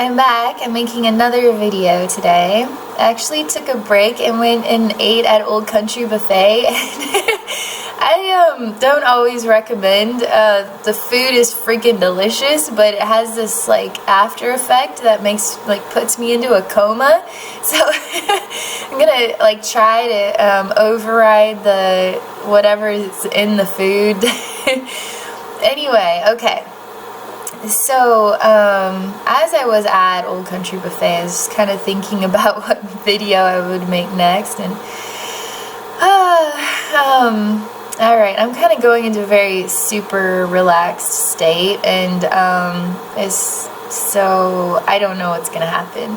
I'm back. I'm making another video today. I actually took a break and went and ate at Old Country Buffet. I don't always recommend. The food is freaking delicious, but it has this like after effect that puts me into a coma. So I'm gonna like try to override the whatever is in the food. Anyway, okay. So, as I was at Old Country Buffet, I was kind of thinking about what video I would make next, and, alright, I'm kind of going into a very super relaxed state, and, so I don't know what's gonna happen.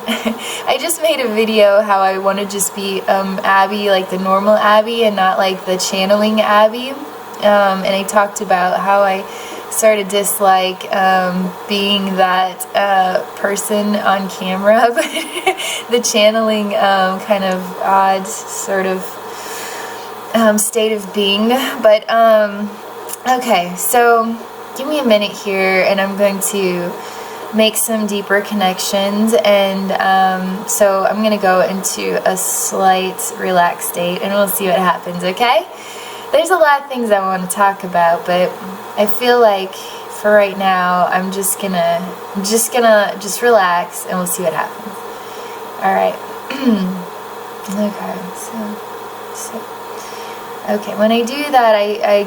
I just made a video how I want to just be, Abby, like the normal Abby, and not like the channeling Abby, and I talked about how I sort of dislike being that person on camera, but the channeling kind of odd sort of state of being. But okay, so give me a minute here and I'm going to make some deeper connections, and so I'm going to go into a slight relaxed state and we'll see what happens, okay? There's a lot of things I want to talk about, but I feel like for right now, I'm just gonna relax and we'll see what happens. All right. Okay. When I do that, I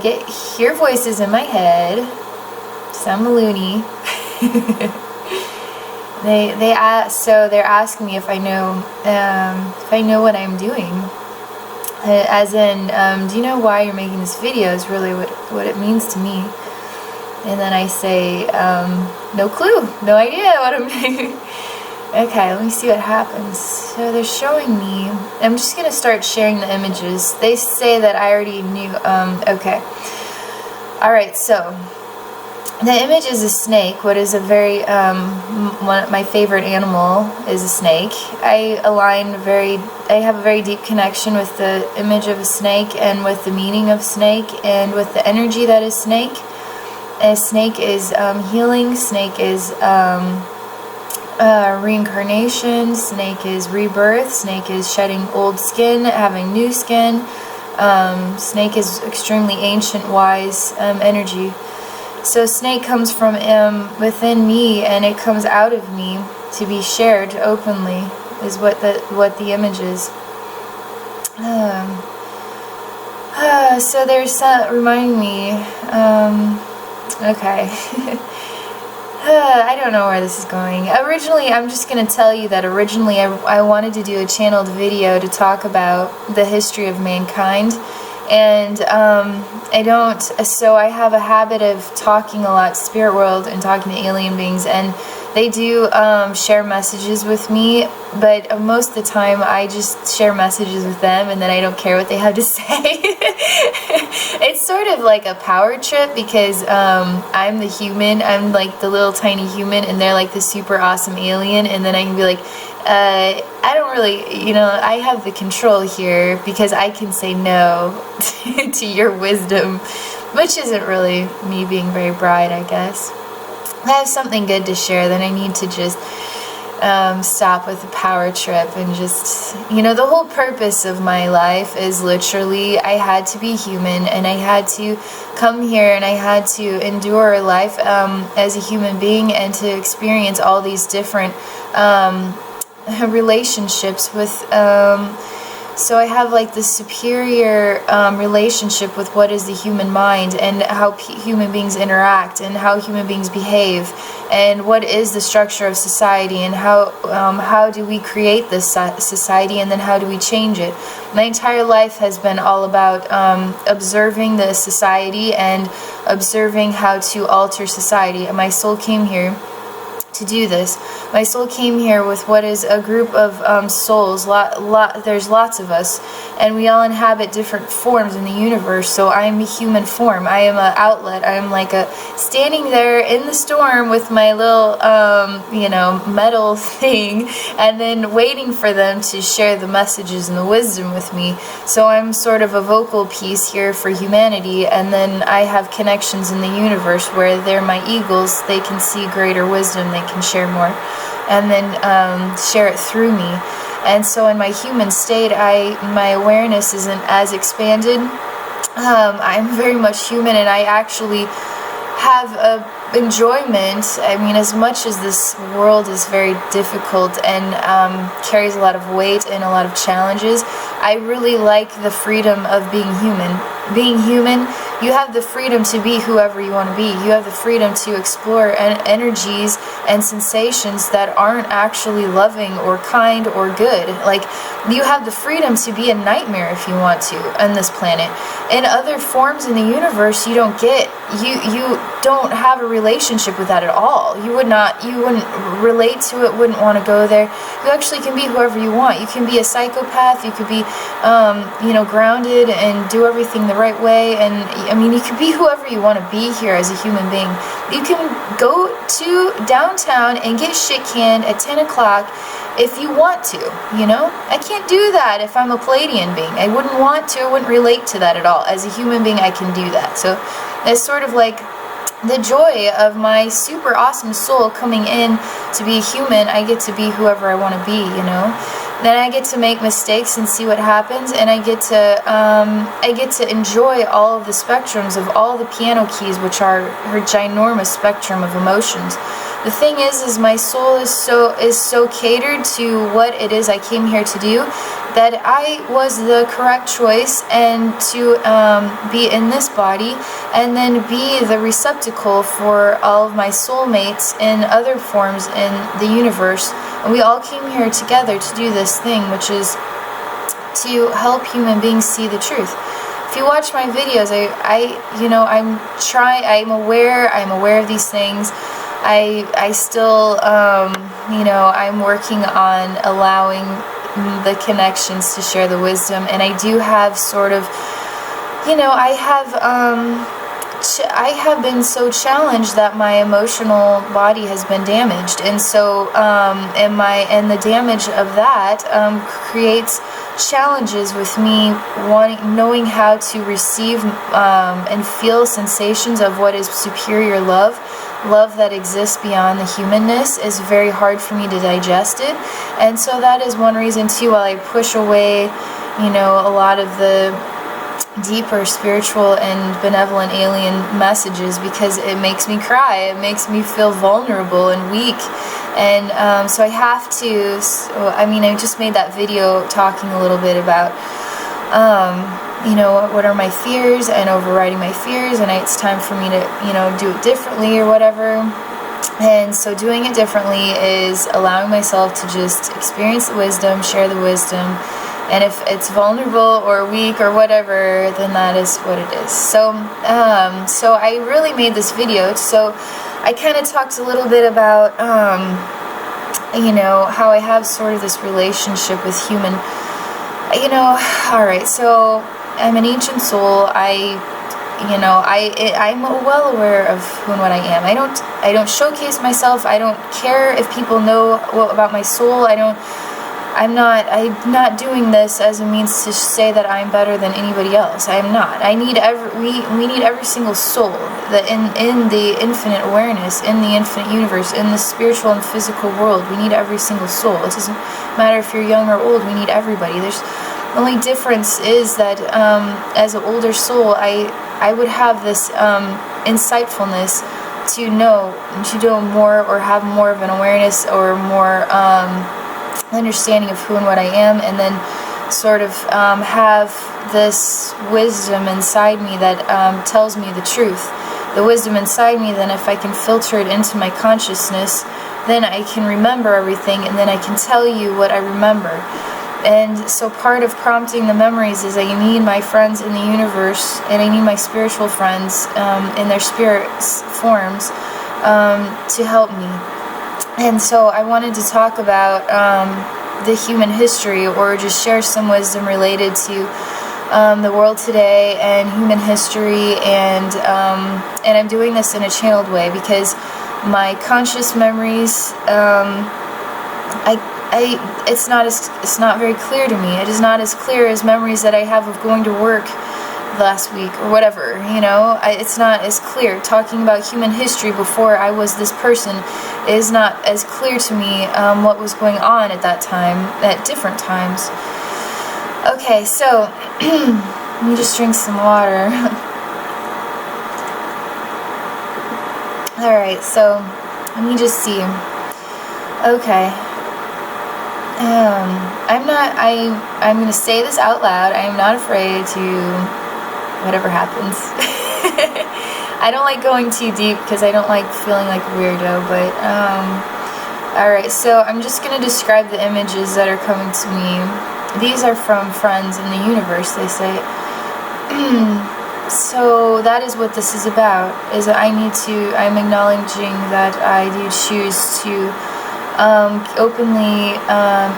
hear voices in my head. So I'm a loony. They're asking me if I know what I'm doing. As in, do you know why you're making this video is really what it means to me. And then I say, no clue, no idea what I'm doing. Okay, let me see what happens. So they're showing me, I'm just going to start sharing the images. They say that I already knew, okay. Alright, so the image is a snake. What is a very, my favorite animal is a snake. I have a very deep connection with the image of a snake and with the meaning of snake and with the energy that is snake. A snake is healing, snake is reincarnation, snake is rebirth, snake is shedding old skin, having new skin. Snake is extremely ancient, wise energy. So snake comes from within me, and it comes out of me to be shared openly, is what the image is. So there's reminding me, okay. I don't know where this is going. Originally, I'm just going to tell you that originally I wanted to do a channeled video to talk about the history of mankind. And so I have a habit of talking a lot spirit world and talking to alien beings, and they do share messages with me, but most of the time I just share messages with them and then I don't care what they have to say. It's sort of like a power trip because I'm the human, I'm like the little tiny human, and they're like the super awesome alien, and then I can be like, I don't really, I have the control here because I can say no to your wisdom, which isn't really me being very bright, I guess. If I have something good to share, then I need to just stop with the power trip and just, the whole purpose of my life is literally I had to be human and I had to come here and I had to endure life as a human being and to experience all these different relationships with so I have like this superior relationship with what is the human mind and how human beings interact and how human beings behave and what is the structure of society and how do we create this society and then how do we change it. My entire life has been all about observing the society and observing how to alter society, and my soul came here to do this. My soul came here with what is a group of souls. There's lots of us, and we all inhabit different forms in the universe. So I am a human form. I am an outlet. I am like a standing there in the storm with my little, metal thing, and then waiting for them to share the messages and the wisdom with me. So I'm sort of a vocal piece here for humanity, and then I have connections in the universe where they're my eagles. They can see greater wisdom. They can share more, and then share it through me. And so in my human state, my awareness isn't as expanded. I'm very much human, and I actually have a enjoyment. I mean, as much as this world is very difficult and carries a lot of weight and a lot of challenges, I really like the freedom of being human. Being human, you have the freedom to be whoever you want to be. You have the freedom to explore energies and sensations that aren't actually loving or kind or good. Like, you have the freedom to be a nightmare if you want to on this planet. In other forms in the universe, you don't get, you don't have a relationship with that at all. You wouldn't relate to it, wouldn't want to go there. You actually can be whoever you want. You can be a psychopath, you could be grounded and do everything the right way, and I mean, you can be whoever you want to be here as a human being. You can go to downtown and get shit canned at 10 o'clock if you want to, you know? I can't do that if I'm a Pleiadian being. I wouldn't want to, I wouldn't relate to that at all. As a human being, I can do that. So it's sort of like the joy of my super awesome soul coming in to be a human. I get to be whoever I want to be, you know? Then I get to make mistakes and see what happens, and I get to enjoy all of the spectrums of all the piano keys, which are her ginormous spectrum of emotions. The thing is my soul is so catered to what it is I came here to do, that I was the correct choice, and to be in this body and then be the receptacle for all of my soulmates in other forms in the universe. And we all came here together to do this thing, which is to help human beings see the truth. If you watch my videos, I'm aware of these things. I still, I'm working on allowing the connections to share the wisdom, and I do have sort of, I have been so challenged that my emotional body has been damaged, and so and the damage of that creates challenges with me knowing how to receive and feel sensations of what is superior love that exists beyond the humanness. Is very hard for me to digest it, and so that is one reason too why I push away a lot of the deeper spiritual and benevolent alien messages, because it makes me cry, it makes me feel vulnerable and weak. And so I have to, I just made that video talking a little bit about what are my fears and overriding my fears, and it's time for me to do it differently or whatever. And so doing it differently is allowing myself to just experience the wisdom, share the wisdom. And if it's vulnerable or weak or whatever, then that is what it is. So so I really made this video. So I kind of talked a little bit about, how I have sort of this relationship with human, alright, so I'm an ancient soul. I'm well aware of who and what I am. I don't showcase myself. I don't care if people know about my soul. I'm not doing this as a means to say that I'm better than anybody else. I am not. We need every single soul that in the infinite awareness, in the infinite universe, in the spiritual and physical world. We need every single soul. It doesn't matter if you're young or old. We need everybody. The only difference is that as an older soul, I would have this insightfulness to know more, or have more of an awareness, or more understanding of who and what I am, and then sort of have this wisdom inside me that tells me the truth. The wisdom inside me, then if I can filter it into my consciousness, then I can remember everything, and then I can tell you what I remember. And so part of prompting the memories is I need my friends in the universe, and I need my spiritual friends in their spirit forms to help me. And so I wanted to talk about the human history, or just share some wisdom related to the world today and human history, and I'm doing this in a channeled way, because my conscious memories, it's not very clear to me. It is not as clear as memories that I have of going to work last week or whatever, you know. It's not as clear. Talking about human history before I was this person is not as clear to me what was going on at that time, at different times. Okay, so let me just drink some water. Alright, so let me just see. Okay. I'm going to say this out loud. I am not afraid to whatever happens. I don't like going too deep because I don't like feeling like a weirdo, but alright, so I'm just going to describe the images that are coming to me. These are from friends in the universe, they say. So that is what this is about, is that I'm acknowledging that I do choose to openly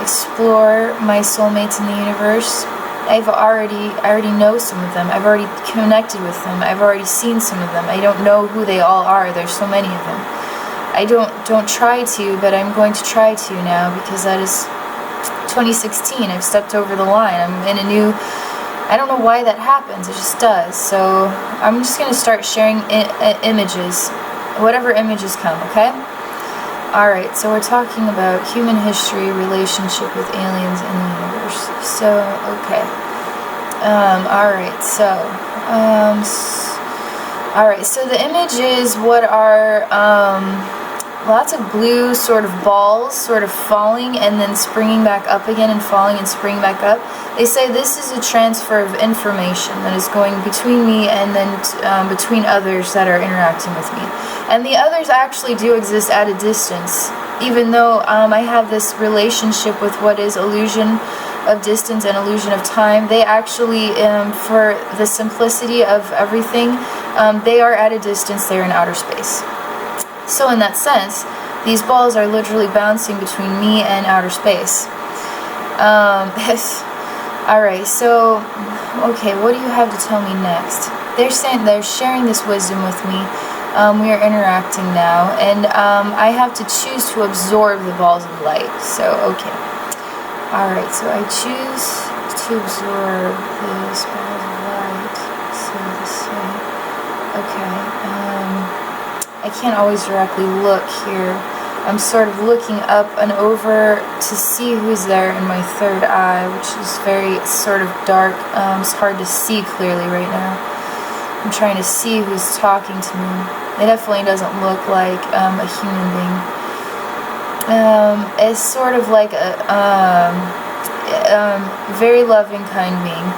explore my soulmates in the universe. I already know some of them. I've already connected with them. I've already seen some of them. I don't know who they all are. There's so many of them. I don't try to, but I'm going to try to now, because that is 2016. I've stepped over the line. I'm in a new... I don't know why that happens. It just does. So I'm just going to start sharing images, whatever images come, okay? Alright, so we're talking about human history, relationship with aliens in the universe. So, okay. Alright, so the image is what are lots of blue sort of balls sort of falling and then springing back up again and falling and springing back up. They say this is a transfer of information that is going between me and then between others that are interacting with me. And the others actually do exist at a distance, even though I have this relationship with what is illusion of distance and illusion of time. They actually, for the simplicity of everything, they are at a distance, they're in outer space. So in that sense, these balls are literally bouncing between me and outer space. Alright, so, okay, what do you have to tell me next? They're sharing this wisdom with me. We are interacting now, and I have to choose to absorb the balls of light. So, okay. Alright, so I choose to absorb these balls of light. So this way. Okay, I can't always directly look here. I'm sort of looking up and over to see who's there in my third eye, which is very sort of dark. It's hard to see clearly right now. I'm trying to see who's talking to me. It definitely doesn't look like a human being. It's sort of like a very loving, kind being,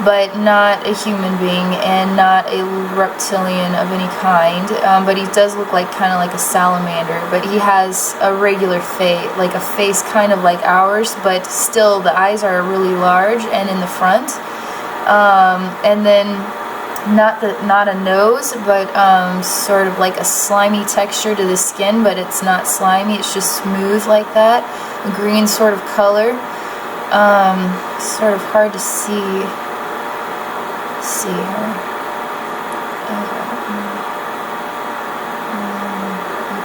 but not a human being and not a reptilian of any kind. But he does look like kind of like a salamander, but he has a regular face, like a face kind of like ours, but still the eyes are really large and in the front. And then not a nose, but sort of like a slimy texture to the skin, but it's not slimy, it's just smooth like that. A green sort of color. Sort of hard to see her.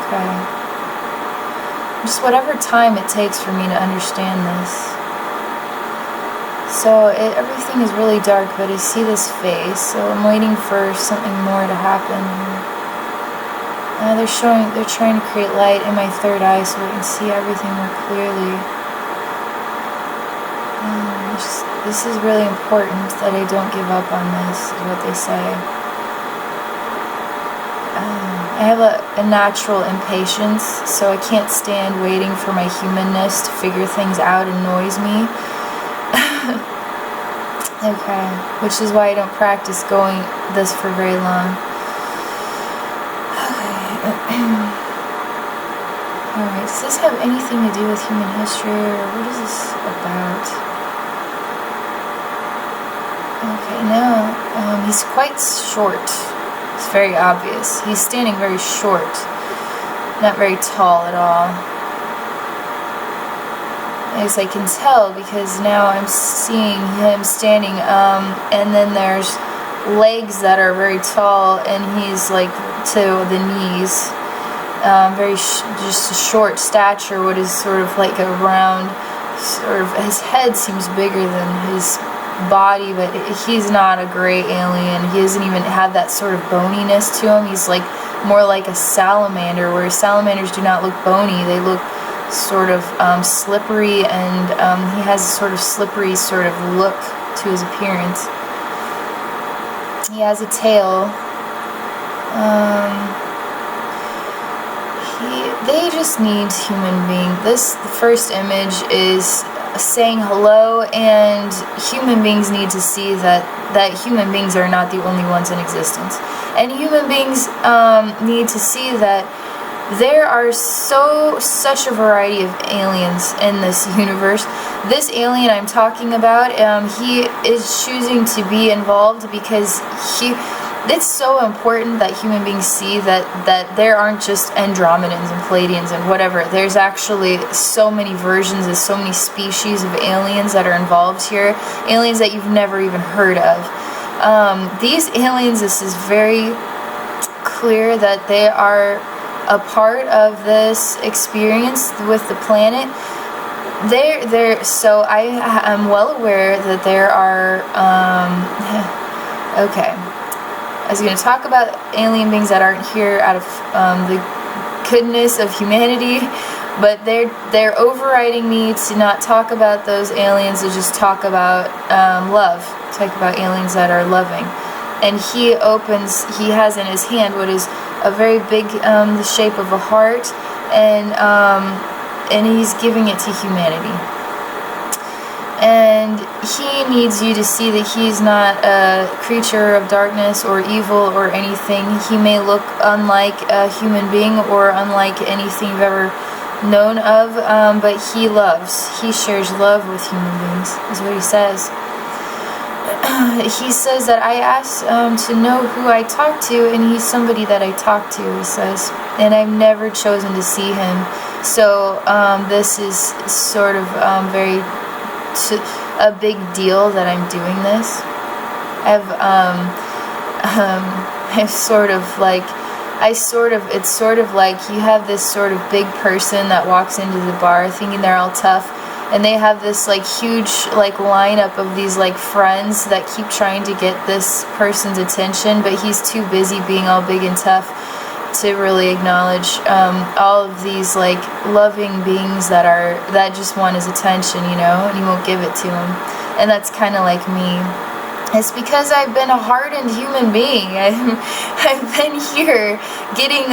Okay. Just whatever time it takes for me to understand this. So everything is really dark, but I see this face, so I'm waiting for something more to happen. They're trying to create light in my third eye so I can see everything more clearly. This is really important that I don't give up on this, is what they say. I have a natural impatience, so I can't stand waiting for my humanness to figure things out and annoys me. Okay, which is why I don't practice going this for very long. Okay. Alright, does this have anything to do with human history, or what is this about? Okay, now, he's quite short. It's very obvious. He's standing very short, not very tall at all. As I can tell, because now I'm seeing him standing, and then there's legs that are very tall, and he's like to the knees. Just a short stature, what is sort of like a round, sort of, his head seems bigger than his body, but he's not a gray alien. He doesn't even have that sort of boniness to him. He's like more like a salamander, where salamanders do not look bony. They look sort of slippery, and he has a sort of slippery sort of look to his appearance. He has a tail. They just need human being. The first image is saying hello, and human beings need to see that human beings are not the only ones in existence. And human beings need to see that there are such a variety of aliens in this universe. This alien I'm talking about, he is choosing to be involved because it's so important that human beings see that there aren't just Andromedans and Pleiadians and whatever. There's actually so many versions and so many species of aliens that are involved here. Aliens that you've never even heard of. These aliens, this is very clear that they are a part of this experience with the planet. So I am well aware that there are, okay. I was going to talk about alien beings that aren't here out of the goodness of humanity, but they're overriding me to not talk about those aliens, to just talk about love, talk about aliens that are loving. And he has in his hand what is a very big, the shape of a heart, and he's giving it to humanity. And he needs you to see that he's not a creature of darkness or evil or anything. He may look unlike a human being or unlike anything you've ever known of, but he loves. He shares love with human beings, is what he says. He says that I asked to know who I talk to, and he's somebody that I talk to, he says. And I've never chosen to see him. So this is sort of a big deal that I'm doing this. It's sort of like you have this sort of big person that walks into the bar thinking they're all tough, and they have this like huge like lineup of these like friends that keep trying to get this person's attention, but he's too busy being all big and tough to really acknowledge all of these like loving beings that just want his attention, you know, and he won't give it to him. And that's kind of like me. It's because I've been a hardened human being. I've been here getting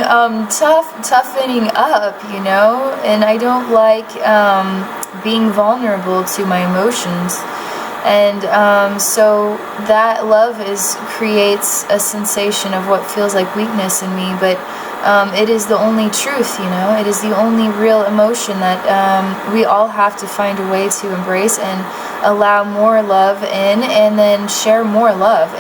toughening up, you know, and I don't like being vulnerable to my emotions. And so that love creates a sensation of what feels like weakness in me, but it is the only truth, you know. It is the only real emotion that we all have to find a way to embrace and allow more love in, and then share more love.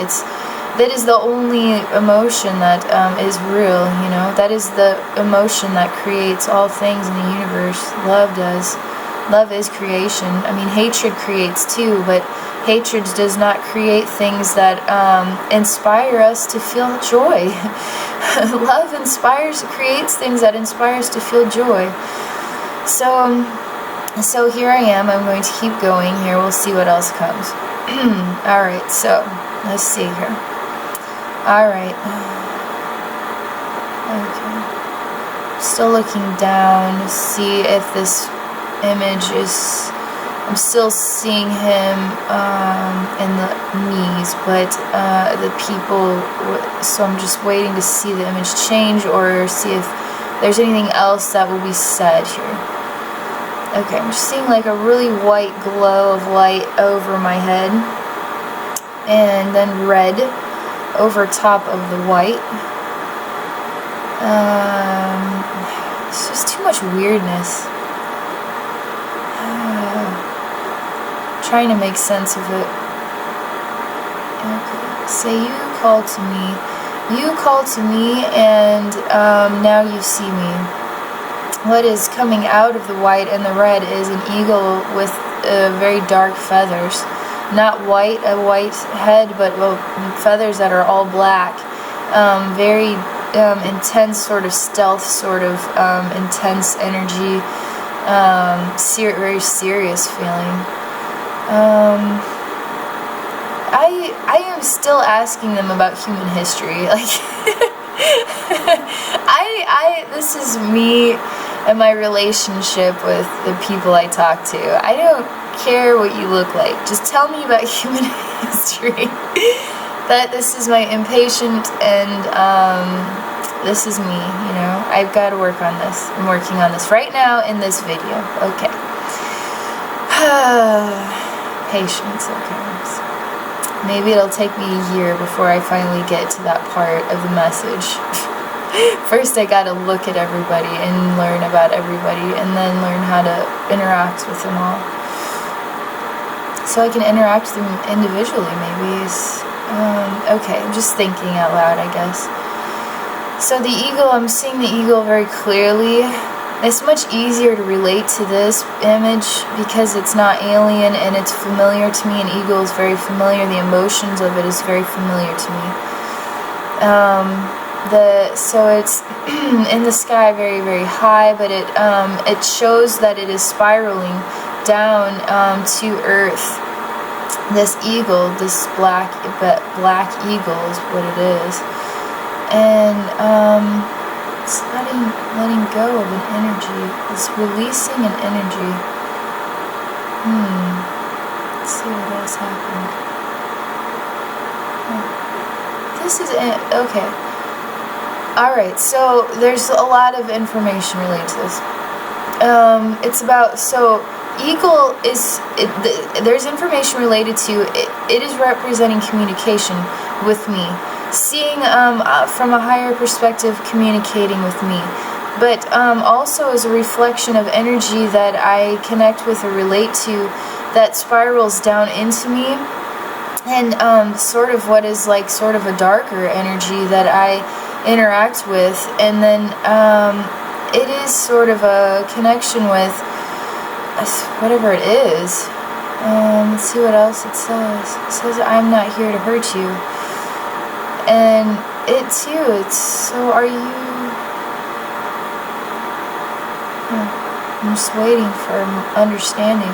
That is the only emotion that is real, you know. That is the emotion that creates all things in the universe. Love does. Love is creation. I mean, hatred creates too, but hatred does not create things that inspire us to feel joy. Love creates things that inspire us to feel joy. So here I am. I'm going to keep going here. We'll see what else comes. Alright, so let's see here. Alright. Okay. Still looking down to see if this image is, I'm still seeing him in the knees, but the people, so I'm just waiting to see the image change or see if there's anything else that will be said here. Okay, I'm just seeing like a really white glow of light over my head, and then red over top of the white. It's just too much weirdness. Trying to make sense of it. Okay. Say you called to me. You called to me, and now you see me. What is coming out of the white and the red is an eagle with very dark feathers. Not white, a white head, but feathers that are all black. Very intense sort of stealth, sort of intense energy. Very serious feeling. I am still asking them about human history. Like, this is me and my relationship with the people I talk to. I don't care what you look like. Just tell me about human history. That this is my impatient, and this is me, you know. I've got to work on this. I'm working on this right now in this video. Okay. Patience, okay. Maybe it'll take me a year before I finally get to that part of the message. First, I gotta look at everybody and learn about everybody, and then learn how to interact with them all. So I can interact with them individually, maybe. Okay, I'm just thinking out loud, I guess. So the eagle, I'm seeing the eagle very clearly. It's much easier to relate to this image because it's not alien and it's familiar to me. An eagle is very familiar. The emotions of it is very familiar to me. So it's in the sky, very, very high, but it shows that it is spiraling down to Earth. This eagle, this black eagle, is what it is, and it's letting go of an energy. It's releasing an energy. Let's see what else happened. This is it. Okay. Alright, so there's a lot of information related to this. It's about, so eagle is, there's information related to it. It is representing communication with me. Seeing from a higher perspective, communicating with me, but also as a reflection of energy that I connect with or relate to, that spirals down into me, and sort of what is like sort of a darker energy that I interact with, and then it is sort of a connection with whatever it is. Let's see what else it says. It says, I'm not here to hurt you. And it too, it's, so are you... I'm just waiting for understanding.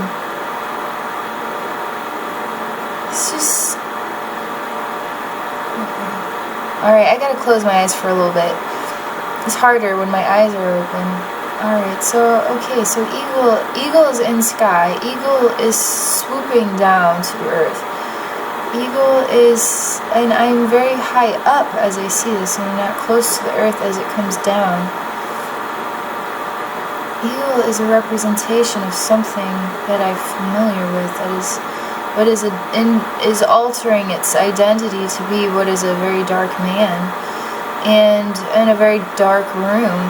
It's just... Okay. Alright, I gotta close my eyes for a little bit. It's harder when my eyes are open. Alright, so, okay, so eagle is in sky. Eagle is swooping down to Earth. Eagle is, and I'm very high up as I see this, and I'm not close to the earth as it comes down. Eagle is a representation of something that I'm familiar with, that is what is altering its identity to be what is a very dark man, and in a very dark room.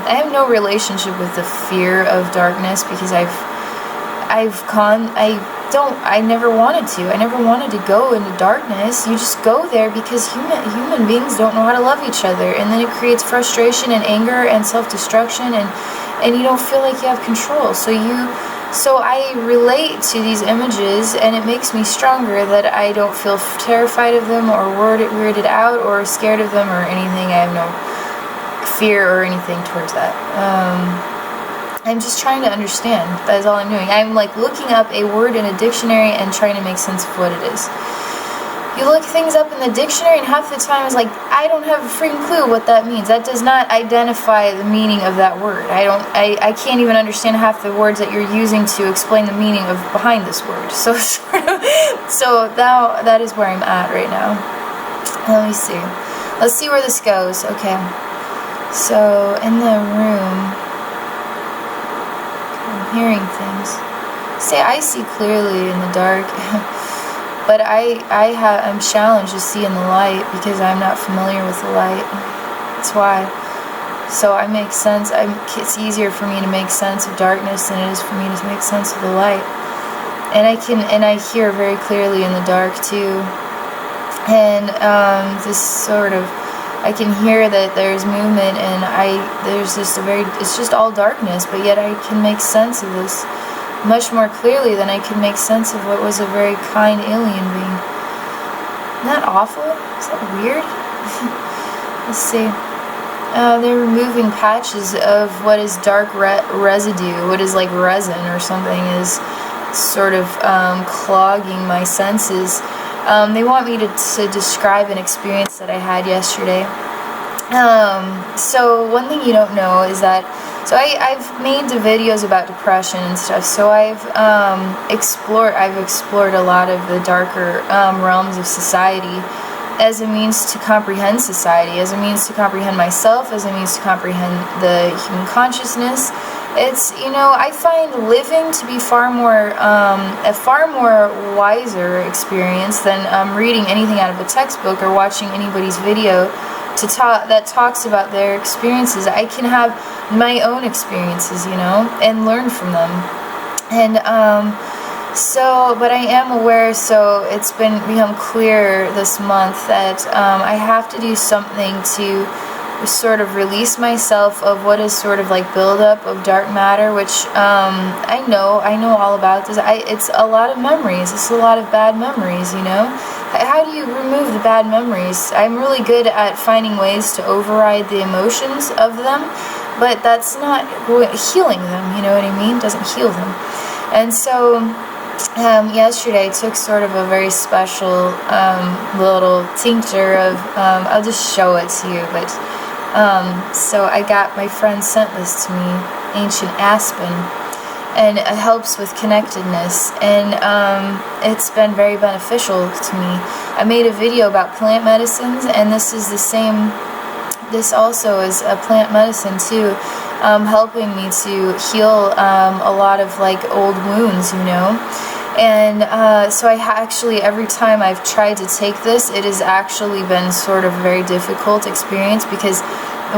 I have no relationship with the fear of darkness because I never wanted to. I never wanted to go into darkness. You just go there because human beings don't know how to love each other, and then it creates frustration and anger and self-destruction, and you don't feel like you have control. So I relate to these images, and it makes me stronger that I don't feel terrified of them or weirded out or scared of them or anything. I have no fear or anything towards that. I'm just trying to understand. That is all I'm doing. I'm like looking up a word in a dictionary and trying to make sense of what it is. You look things up in the dictionary and half the time it's like, I don't have a freaking clue what that means. That does not identify the meaning of that word. I can't even understand half the words that you're using to explain the meaning of behind this word. So now that is where I'm at right now. Let me see. Let's see where this goes. Okay. So in the room, hearing things. Say I see clearly in the dark, but I'm challenged to see in the light because I'm not familiar with the light. That's why. So I make sense. It's easier for me to make sense of darkness than it is for me to make sense of the light. And I hear very clearly in the dark too. And this sort of, I can hear that there's movement, and there's just it's just all darkness, but yet I can make sense of this much more clearly than I can make sense of what was a very kind alien being. Isn't that awful? Is that weird? Let's see. They're removing patches of what is dark residue, what is like resin or something, is sort of clogging my senses. They want me to describe an experience that I had yesterday. So one thing you don't know is that, so I've made the videos about depression and stuff, so I've explored a lot of the darker realms of society as a means to comprehend society, as a means to comprehend myself, as a means to comprehend the human consciousness. It's, I find living to be a far more wiser experience than reading anything out of a textbook or watching anybody's video that talks about their experiences. I can have my own experiences, and learn from them. And but I am aware, so it's become clear this month that I have to do something to sort of release myself of what is sort of like buildup of dark matter, which I know all about this. It's a lot of memories. It's a lot of bad memories, How do you remove the bad memories? I'm really good at finding ways to override the emotions of them, but that's not healing them, you know what I mean? It doesn't heal them. And so yesterday I took sort of a very special little tincture of, I'll just show it to you, but so I got, my friend sent this to me, Ancient Aspen, and it helps with connectedness, and it's been very beneficial to me. I made a video about plant medicines, and this is the same, this also is a plant medicine too, helping me to heal a lot of like old wounds, and so I actually, every time I've tried to take this, it has actually been sort of a very difficult experience, because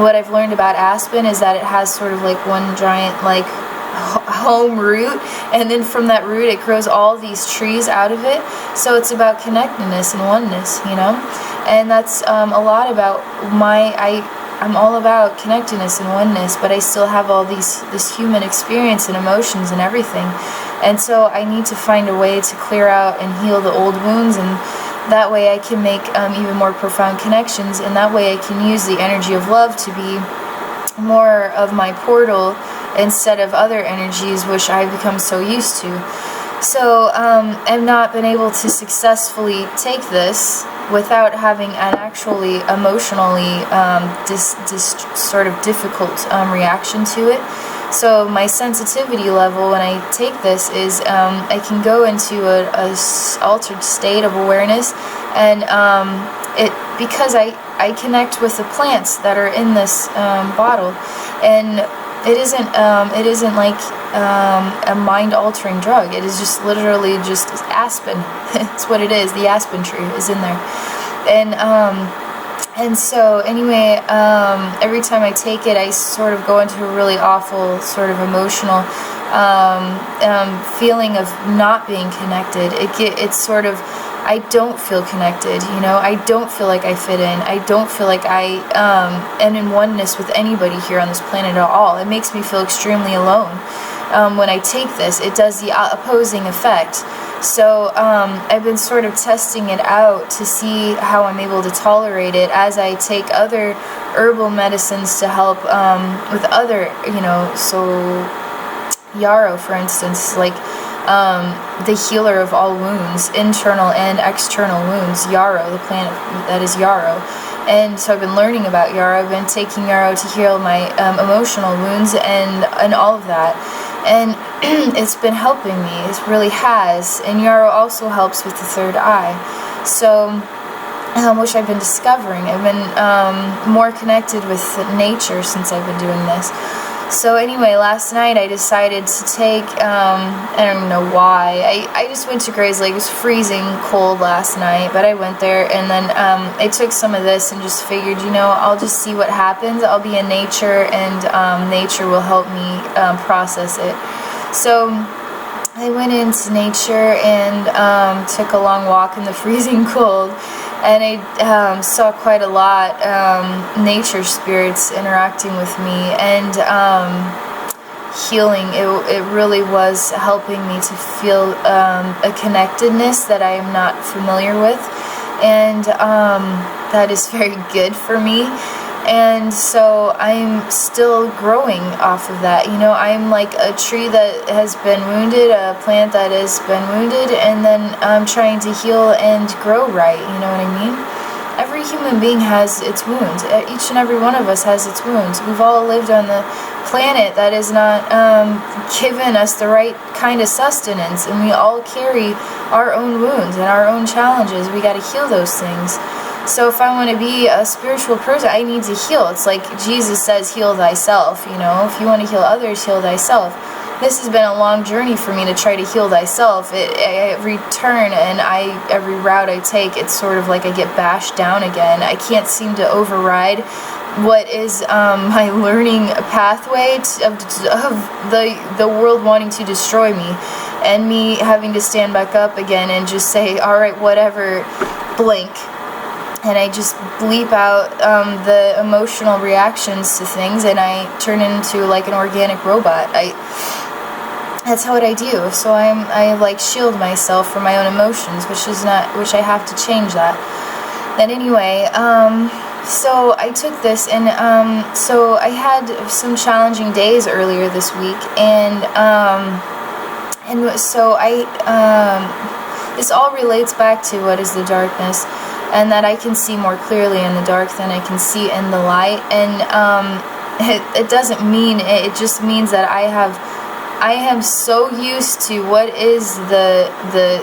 what I've learned about aspen is that it has sort of like one giant like home root, and then from that root it grows all these trees out of it. So it's about connectedness and oneness, and that's a lot about I'm all about connectedness and oneness, but I still have all this human experience and emotions and everything, and so I need to find a way to clear out and heal the old wounds, and that way I can make even more profound connections, and that way I can use the energy of love to be more of my portal instead of other energies which I've become so used to. So I've not been able to successfully take this without having an actually emotionally sort of difficult reaction to it. So my sensitivity level when I take this is I can go into a altered state of awareness, and because I connect with the plants that are in this bottle, and it isn't like a mind-altering drug. It is just literally just aspen. It's what it is. The aspen tree is in there, and so anyway, every time I take it, I sort of go into a really awful sort of emotional feeling of not being connected. It's sort of, I don't feel connected, I don't feel like I fit in. I don't feel like I am in oneness with anybody here on this planet at all. It makes me feel extremely alone. When I take this, it does the opposing effect. So I've been sort of testing it out to see how I'm able to tolerate it as I take other herbal medicines to help with other, so yarrow, for instance, like the healer of all wounds, internal and external wounds, yarrow, the plant that is yarrow. And so I've been learning about yarrow. I've been taking yarrow to heal my emotional wounds and all of that. And it's been helping me. It really has. And yarrow also helps with the third eye. So, which I've been discovering. I've been more connected with nature since I've been doing this. So anyway, last night I decided to take, I don't even know why, I just went to Gray's Lake. It was freezing cold last night, but I went there, and then I took some of this and just figured, I'll just see what happens. I'll be in nature, and nature will help me process it. So I went into nature and took a long walk in the freezing cold, and I saw quite a lot nature spirits interacting with me and healing. It really was helping me to feel a connectedness that I am not familiar with, and that is very good for me. And so I'm still growing off of that. You know, I'm like a tree that has been wounded, a plant that has been wounded, and then I'm trying to heal and grow right. You know what I mean? Every human being has its wounds. Each and every one of us has its wounds. We've all lived on the planet that is not given us the right kind of sustenance, and we all carry our own wounds and our own challenges. We got to heal those things. So if I want to be a spiritual person, I need to heal. It's like Jesus says, heal thyself. You know, if you want to heal others, heal thyself. This has been a long journey for me to try to heal thyself. Every turn and every route I take, it's sort of like I get bashed down again. I can't seem to override what is my learning pathway of the world wanting to destroy me, and me having to stand back up again and just say, all right, whatever, blink. And I just bleep out the emotional reactions to things, and I turn into like an organic robot. That's what I do. So I like shield myself from my own emotions, which I have to change that. Then anyway, so I took this, and so I had some challenging days earlier this week, and so this all relates back to what is the darkness. And that I can see more clearly in the dark than I can see in the light. And it doesn't mean, it just means that I am so used to what is the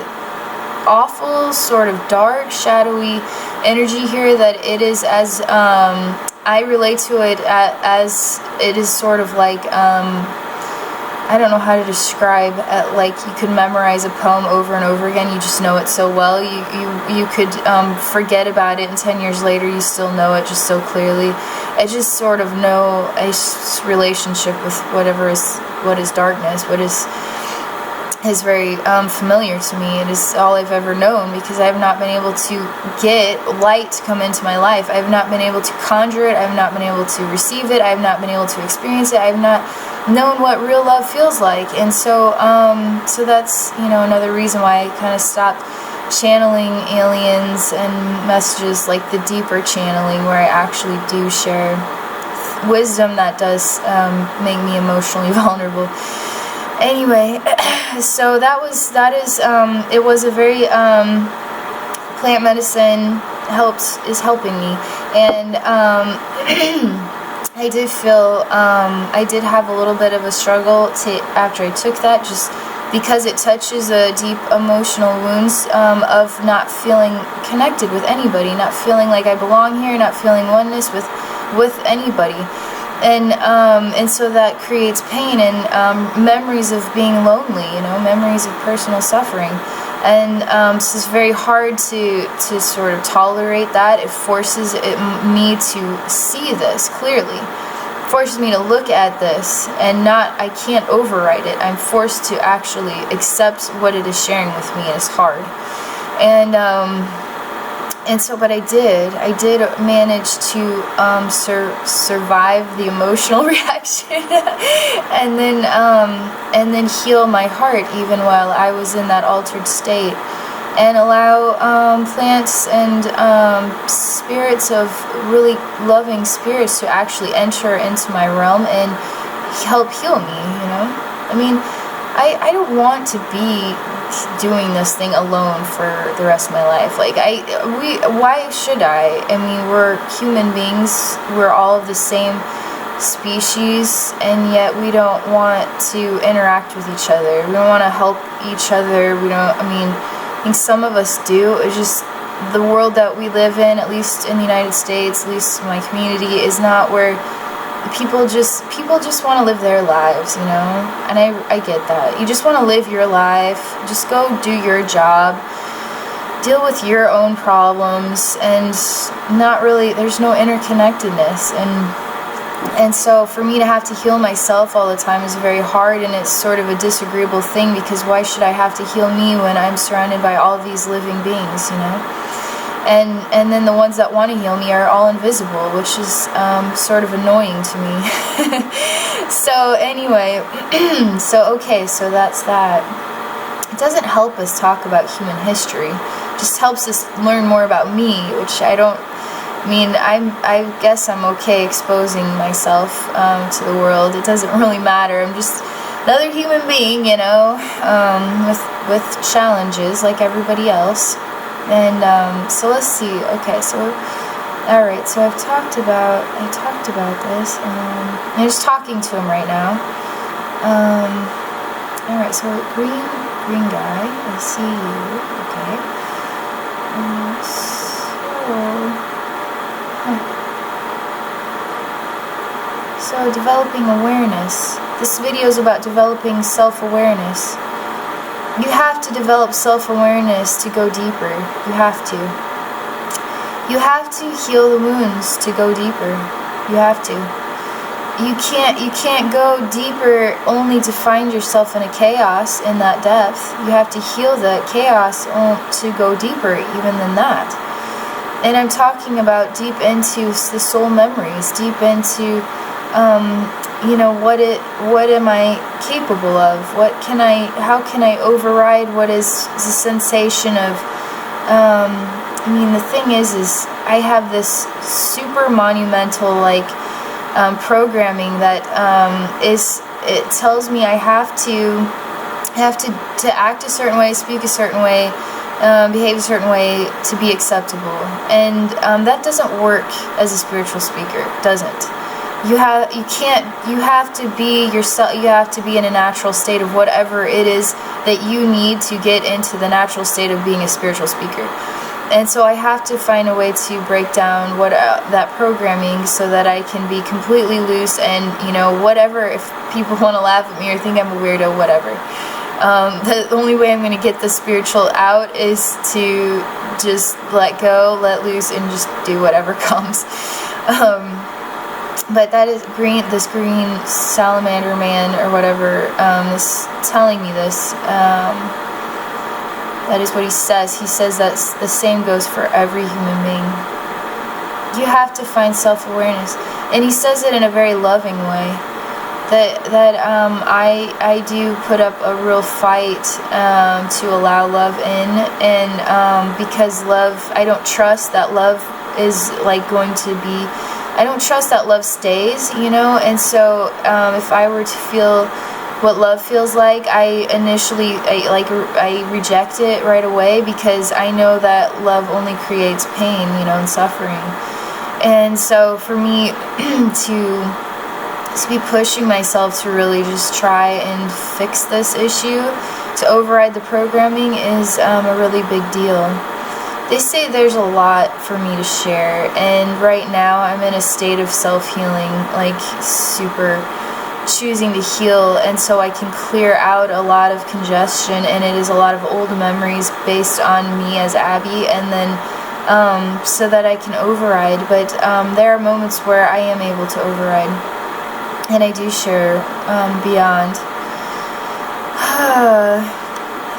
awful sort of dark, shadowy energy here, that it is as, I relate to it as it is sort of like, I don't know how to describe, like you could memorize a poem over and over again. You just know it so well. You could forget about it, and 10 years later you still know it just so clearly. I just sort of know a relationship with what is darkness, what is very familiar to me. It is all I've ever known, because I have not been able to get light to come into my life. I have not been able to conjure it. I have not been able to receive it. I have not been able to experience it. I have not known what real love feels like. And so so that's, you know, another reason why I kind of stopped channeling aliens and messages, like the deeper channeling where I actually do share wisdom that does make me emotionally vulnerable. Anyway, so it was a very plant medicine is helping me, and I did feel I did have a little bit of a struggle after I took that, just because it touches a deep emotional wounds of not feeling connected with anybody, not feeling like I belong here, not feeling oneness with anybody. And so that creates pain and memories of being lonely, you know, memories of personal suffering. And so it's very hard to sort of tolerate that. It forces me to see this clearly. It forces me to look at this, and I can't override it. I'm forced to actually accept what it is sharing with me, and it's hard. And so, but I did manage to survive the emotional reaction, and then heal my heart even while I was in that altered state, and allow plants and spirits of really loving spirits to actually enter into my realm and help heal me. You know, I mean, I don't want to be doing this thing alone for the rest of my life. Like, why should I? I mean, we're human beings. We're all of the same species, and yet we don't want to interact with each other. We don't want to help each other. I think some of us do. It's just the world that we live in, at least in the United States, at least in my community, is not where people just want to live their lives, you know. And I get that. You just want to live your life. Just go do your job. Deal with your own problems, and not really, there's no interconnectedness. And so for me to have to heal myself all the time is very hard, and it's sort of a disagreeable thing, because why should I have to heal me when I'm surrounded by all of these living beings, you know? And then the ones that want to heal me are all invisible, which is sort of annoying to me. So anyway, so that's that. It doesn't help us talk about human history. It just helps us learn more about me, which I don't I mean, I guess I'm okay exposing myself to the world. It doesn't really matter. I'm just another human being, you know, with challenges like everybody else. And so let's see. Okay, so all right. So I talked about this. I'm just talking to him right now. All right. So green guy. I see you. Okay. So developing awareness. This video is about developing self-awareness. You have to develop self-awareness to go deeper. You have to. You have to heal the wounds to go deeper. You have to. You can't go deeper only to find yourself in a chaos in that depth. You have to heal the chaos to go deeper even than that. And I'm talking about deep into the soul memories, deep into you know, what am I capable of? How can I override what is the sensation of, I mean, the thing is I have this super monumental, like, programming that, it tells me I have to act a certain way, speak a certain way, behave a certain way to be acceptable. And, that doesn't work as a spiritual speaker. It doesn't. You have to be yourself. You have to be in a natural state of whatever it is that you need to get into the natural state of being a spiritual speaker. And so I have to find a way to break down that programming so that I can be completely loose and, you know, whatever. If people want to laugh at me or think I'm a weirdo, whatever. The only way I'm going to get the spiritual out is to just let go, let loose, and just do whatever comes. But that is this green salamander man or whatever is telling me this. That is what he says. He says that the same goes for every human being. You have to find self-awareness. And he says it in a very loving way. That I do put up a real fight to allow love in. And because love, I don't trust that love is like going to be... I don't trust that love stays, you know, and so if I were to feel what love feels like, I reject it right away because I know that love only creates pain, you know, and suffering. And so for me to be pushing myself to really just try and fix this issue, to override the programming is a really big deal. They say there's a lot for me to share, and right now I'm in a state of self-healing, like super choosing to heal, and so I can clear out a lot of congestion, and it is a lot of old memories based on me as Abby, and then so that I can override. But there are moments where I am able to override, and I do share beyond.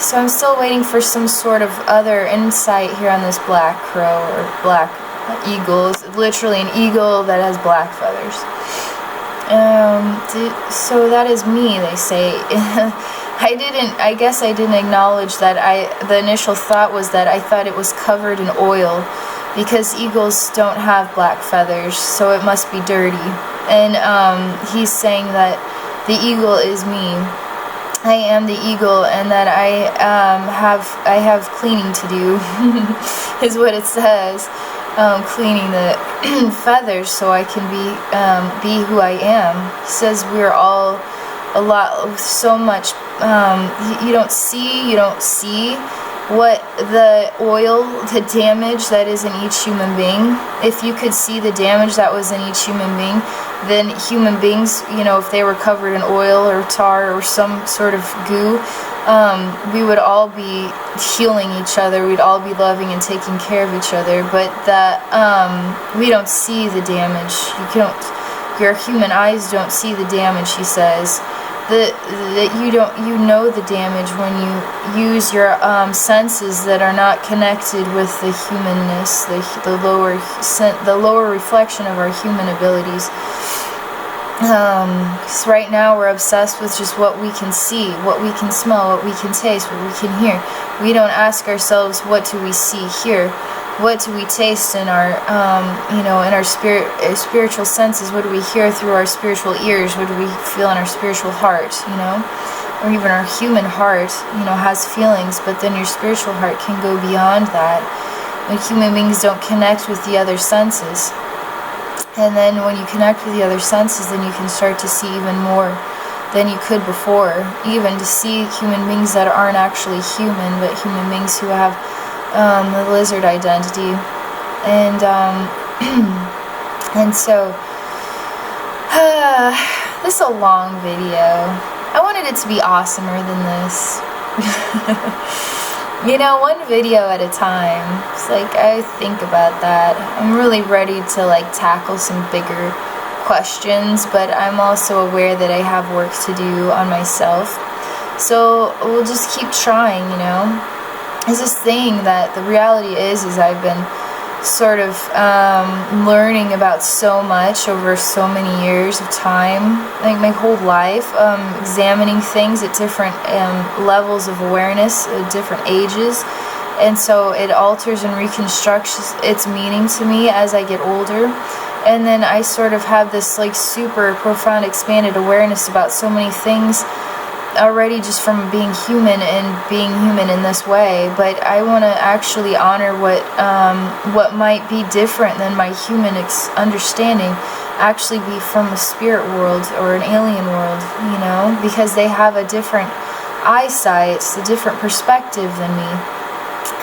So I'm still waiting for some sort of other insight here on this black crow or black eagle. It's literally an eagle that has black feathers. So that is me, they say. I guess I didn't acknowledge that the initial thought was that I thought it was covered in oil because eagles don't have black feathers, so it must be dirty. And he's saying that the eagle is me. I am the eagle, and that I have cleaning to do, is what it says. Cleaning the feathers so I can be who I am. He says we're all so much. You don't see what the oil, the damage that is in each human being. If you could see the damage that was in each human being, then human beings, you know, if they were covered in oil or tar or some sort of goo, we would all be healing each other. We'd all be loving and taking care of each other. But that we don't see the damage. Your human eyes don't see the damage. He says that you know the damage when you use your senses that are not connected with the humanness, the lower reflection of our human abilities. Because right now we're obsessed with just what we can see, what we can smell, what we can taste, what we can hear. We don't ask ourselves, what do we see here? What do we taste in our, in our spiritual senses? What do we hear through our spiritual ears? What do we feel in our spiritual heart, Or even our human heart, has feelings, but then your spiritual heart can go beyond that. When human beings don't connect with the other senses. And then when you connect with the other senses, then you can start to see even more than you could before. Even to see human beings that aren't actually human, but human beings who have the lizard identity. And and so this is a long video. I wanted it to be awesomer than this. One video at a time. It's like, I think about that. I'm really ready to tackle some bigger questions, but I'm also aware that I have work to do on myself. So we'll just keep trying, It's this thing that the reality is I've been sort of learning about so much over so many years of time, my whole life, examining things at different levels of awareness at different ages, and so it alters and reconstructs its meaning to me as I get older. And then I sort of have this super profound expanded awareness about so many things already, just from being human and being human in this way. But I want to actually honor what might be different than my human understanding, actually be from a spirit world or an alien world, because they have a different eyesight, a different perspective than me,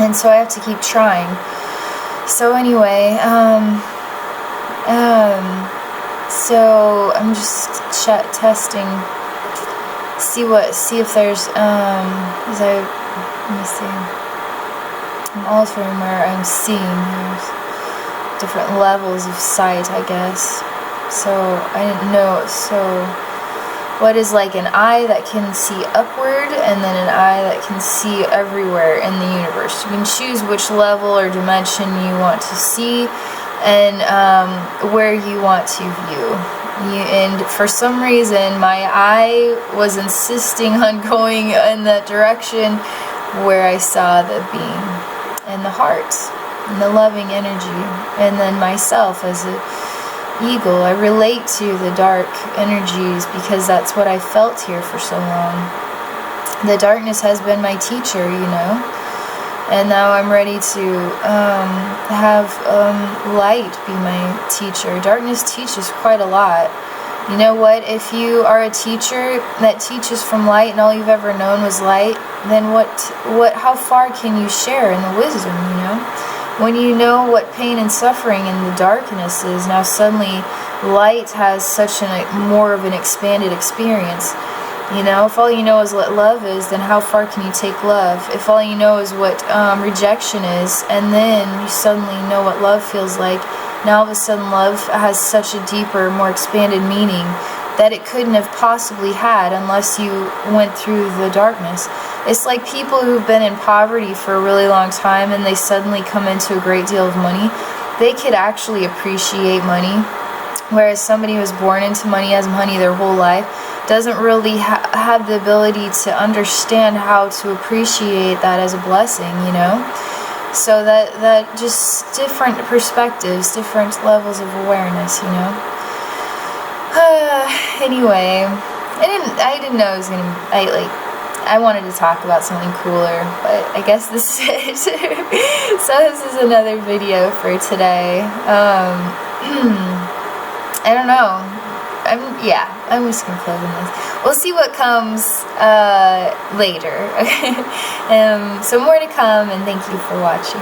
and so I have to keep trying. So anyway, so I'm just testing. See if there's let me see. I'm altering where I'm seeing. There's different levels of sight, I guess. So I didn't know. So what is an eye that can see upward, and then an eye that can see everywhere in the universe? You can choose which level or dimension you want to see, and where you want to view. And for some reason, my eye was insisting on going in that direction where I saw the being and the heart and the loving energy. And then myself as an eagle, I relate to the dark energies because that's what I felt here for so long. The darkness has been my teacher, And now I'm ready to have light be my teacher. Darkness teaches quite a lot. You know what? If you are a teacher that teaches from light and all you've ever known was light, then how far can you share in the wisdom, When you know what pain and suffering in the darkness is, now suddenly light has such more of an expanded experience. If all you know is what love is, then how far can you take love? If all you know is what rejection is, and then you suddenly know what love feels like, now all of a sudden love has such a deeper, more expanded meaning that it couldn't have possibly had unless you went through the darkness. It's like people who've been in poverty for a really long time and they suddenly come into a great deal of money. They could actually appreciate money, whereas somebody who was born into money, has money their whole life, doesn't really have the ability to understand how to appreciate that as a blessing, So that just different perspectives, different levels of awareness, Anyway, I didn't know it was gonna. I wanted to talk about something cooler, but I guess this is it. So this is another video for today. I don't know. I'm just gonna close on this. We'll see what comes later. Okay. So more to come, and thank you for watching.